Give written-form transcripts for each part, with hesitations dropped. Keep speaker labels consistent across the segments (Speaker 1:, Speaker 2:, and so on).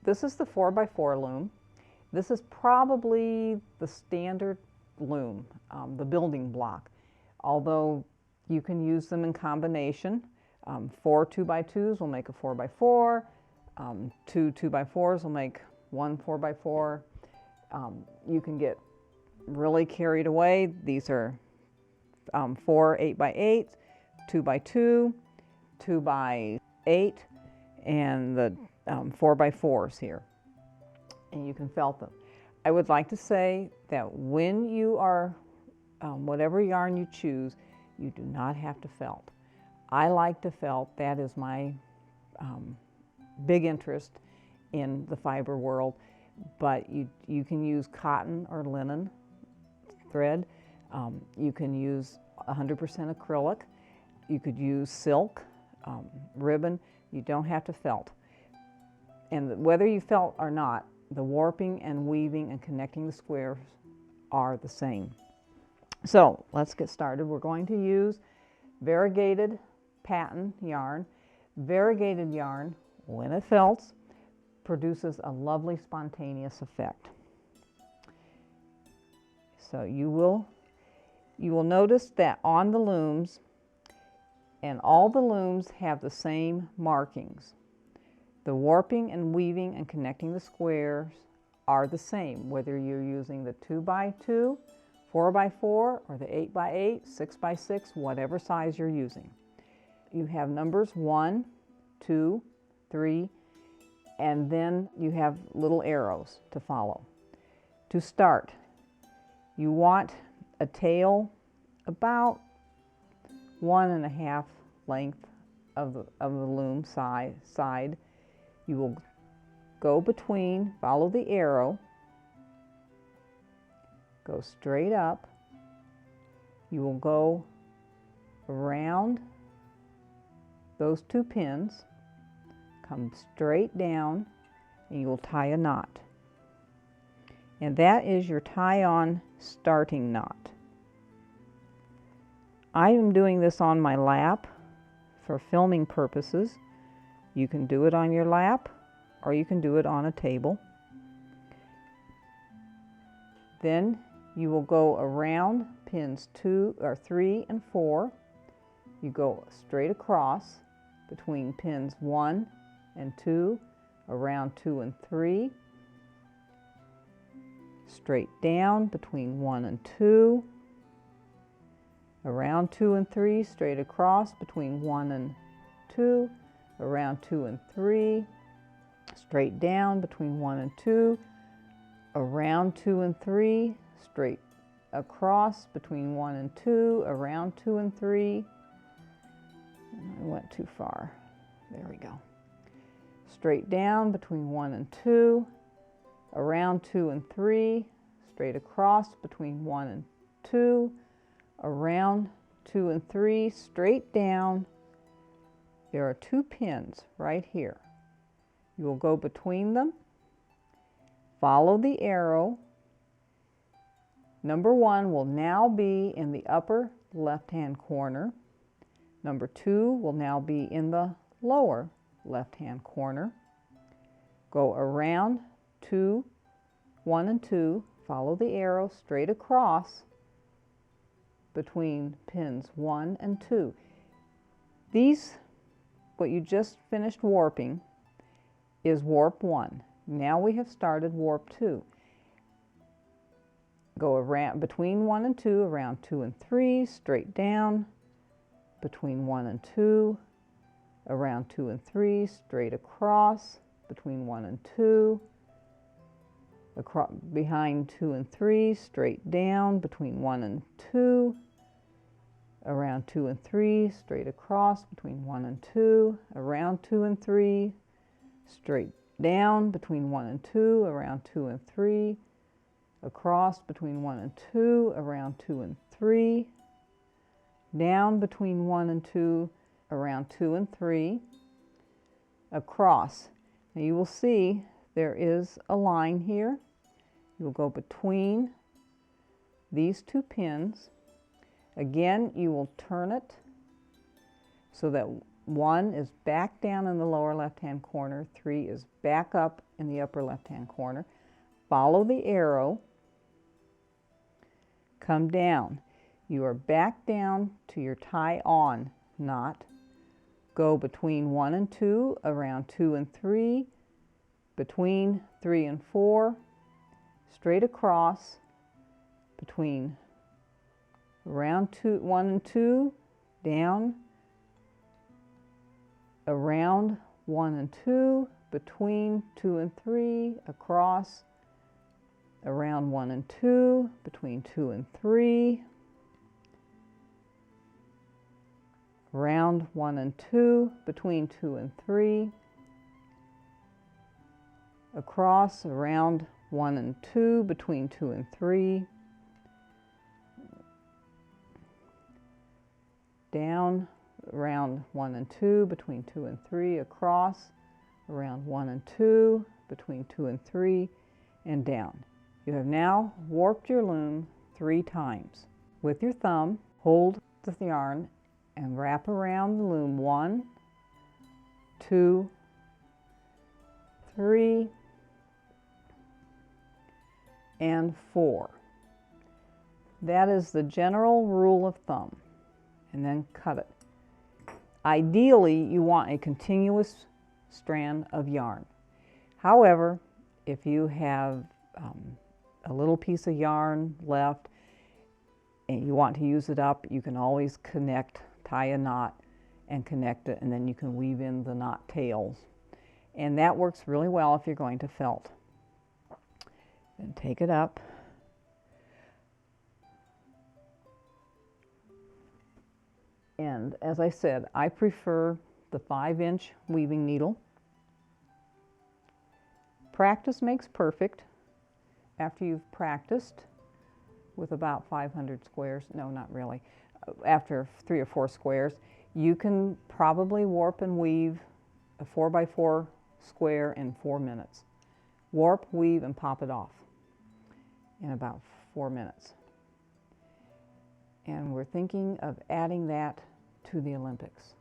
Speaker 1: This is the 4x4 loom. This is probably the standard loom, the building block, although you can use them in combination. 4 2x2s will make a 4x4, 2 2x4s will make one 4x4. You can get really carried away. These are 4 8x8s, 2x2, 2x8, and the 4x4s here. And you can felt them. I would like to say that when you are, whatever yarn you choose, you do not have to felt. I like to felt. That is my big interest in the fiber world. But you can use cotton or linen thread. You can use 100% acrylic. You could use silk, ribbon. You don't have to felt. And whether you felt or not, the warping and weaving and connecting the squares are the same. So let's get started. We're going to use variegated pattern yarn. Variegated yarn, when it felts, produces a lovely spontaneous effect. So you will notice that on the looms, and all the looms have the same markings. The warping and weaving and connecting the squares are the same, whether you're using the 2x2, 4x4, or the 8x8, 6x6, whatever size you're using. You have numbers 1, 2, 3, and then you have little arrows to follow. To start, you want a tail about 1.5 length of the loom side. You will go between, follow the arrow, go straight up. You will go around those 2 pins, come straight down, and you will tie a knot. And that is your tie-on starting knot. I am doing this on my lap for filming purposes. You can do it on your lap, or you can do it on a table. Then you will go around pins 2 or 3 and 4. You go straight across between pins 1 and 2, around 2 and 3, straight down between 1 and 2, around 2 and 3, straight across between 1 and 2, around 2 and 3, straight down between 1 and 2, around 2 and 3, straight across between 1 and 2, around 2 and 3. I went too far. There we go. Straight down between 1 and 2, around 2 and 3, straight across between 1 and 2, around 2 and 3, straight down. There are 2 pins right here. You will go between them, follow the arrow. Number 1 will now be in the upper left-hand corner. Number 2 will now be in the lower left-hand corner. Go around 2, 1 and 2, follow the arrow straight across between pins 1 and 2. These, what you just finished warping, is warp 1. Now we have started warp 2. Go around between 1 and 2, around 2 and 3, straight down between 1 and 2, around 2 and 3, straight across between 1 and 2, across, behind 2 and 3, straight down between 1 and 2, around 2 and 3, straight across between 1 and 2, around 2 and 3, straight down between 1 and 2, around 2 and 3, across between 1 and 2, around 2 and 3, down between 1 and 2, around 2 and 3, across. Now you will see there is a line here. You will go between these 2 pins. Again, you will turn it so that 1 is back down in the lower left-hand corner, 3 is back up in the upper left-hand corner. Follow the arrow, come down. You are back down to your tie-on knot. Go between 1 and 2, around 2 and 3, between 3 and 4, straight across, between around 1 and 2, down, around 1 and 2, between 2 and 3, across, around 1 and 2, between 2 and 3, around 1 and 2, between 2 and 3, across, around 1 and 2, between 2 and 3, down, around 1 and 2, between 2 and 3, across, around 1 and 2, between 2 and 3, and down. You have now warped your loom 3 times. With your thumb, hold the yarn and wrap around the loom 1, 2, 3, and 4. That is the general rule of thumb. And then cut it. Ideally, you want a continuous strand of yarn. However, if you have a little piece of yarn left and you want to use it up, you can always tie a knot and connect it, and then you can weave in the knot tails. And that works really well if you're going to felt. Then take it up. And as I said, I prefer the 5-inch weaving needle. Practice makes perfect. After you've practiced with about 500 squares, no, not really, after 3 or 4 squares, you can probably warp and weave a 4x4 square in 4 minutes. Warp, weave, and pop it off in about 4 minutes. And we're thinking of adding that to the Olympics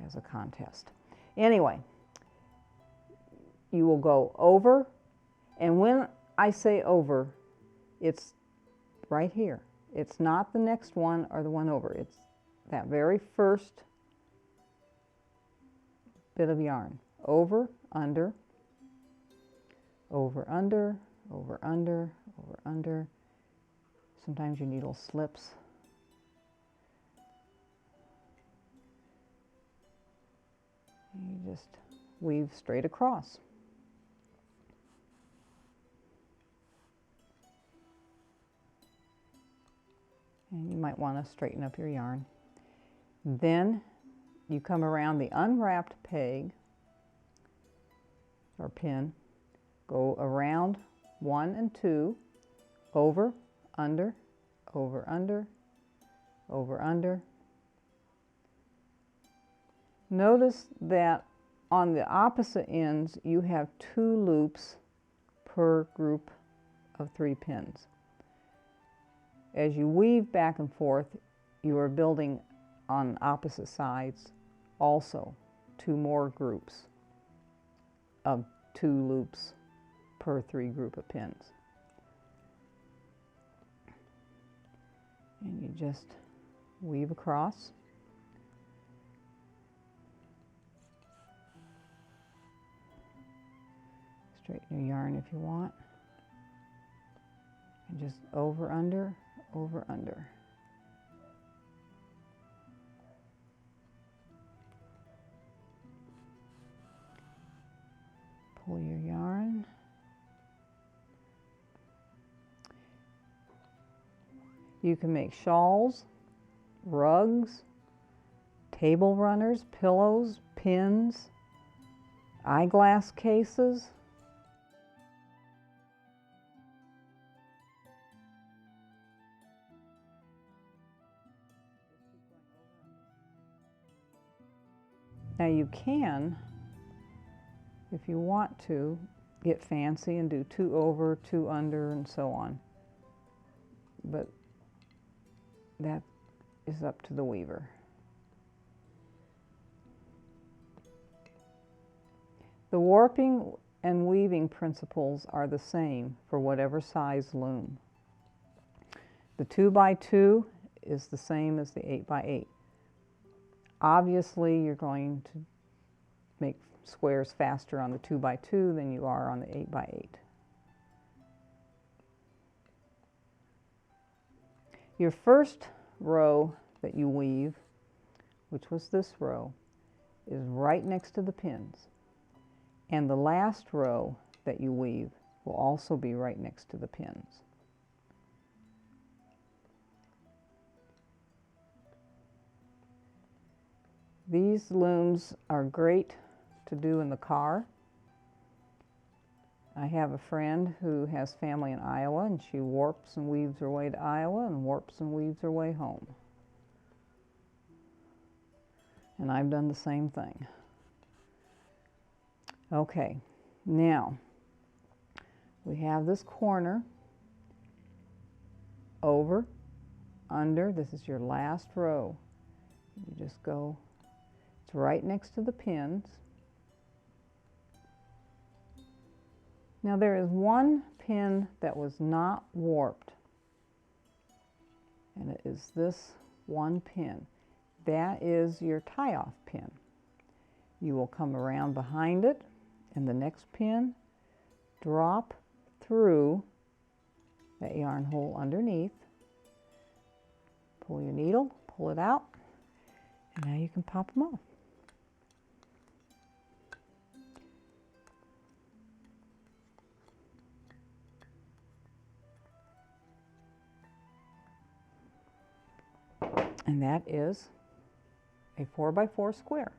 Speaker 1: as a contest. Anyway, you will go over, and when I say over, it's right here. It's not the next one or the one over. It's that very first bit of yarn. Over, under, over, under, over, under, over, under. Sometimes your needle slips. You just weave straight across. And you might want to straighten up your yarn. Then you come around the unwrapped peg or pin, go around 1 and 2, over, under, over, under, over, under. Notice that on the opposite ends you have 2 loops per group of 3 pins. As you weave back and forth, you are building on opposite sides also 2 more groups of 2 loops per 3 group of pins. And you just weave across. Straighten your yarn if you want. And just over, under, over, under. Pull your yarn. You can make shawls, rugs, table runners, pillows, pins, eyeglass cases. Now you can, if you want to, get fancy and do 2 over, 2 under, and so on. But that is up to the weaver. The warping and weaving principles are the same for whatever size loom. The 2x2 is the same as the 8x8. Obviously, you're going to make squares faster on the 2x2 than you are on the 8x8. Your first row that you weave, which was this row, is right next to the pins. And the last row that you weave will also be right next to the pins. These looms are great to do in the car. I have a friend who has family in Iowa, and she warps and weaves her way to Iowa and warps and weaves her way home. And I've done the same thing. Okay, now we have this corner over, under. This is your last row. You just go, it's right next to the pins. Now there is one pin that was not warped, and it is this one pin. That is your tie-off pin. You will come around behind it, and the next pin, drop through that yarn hole underneath, pull your needle, pull it out, and now you can pop them off. And that is a 4x4 square.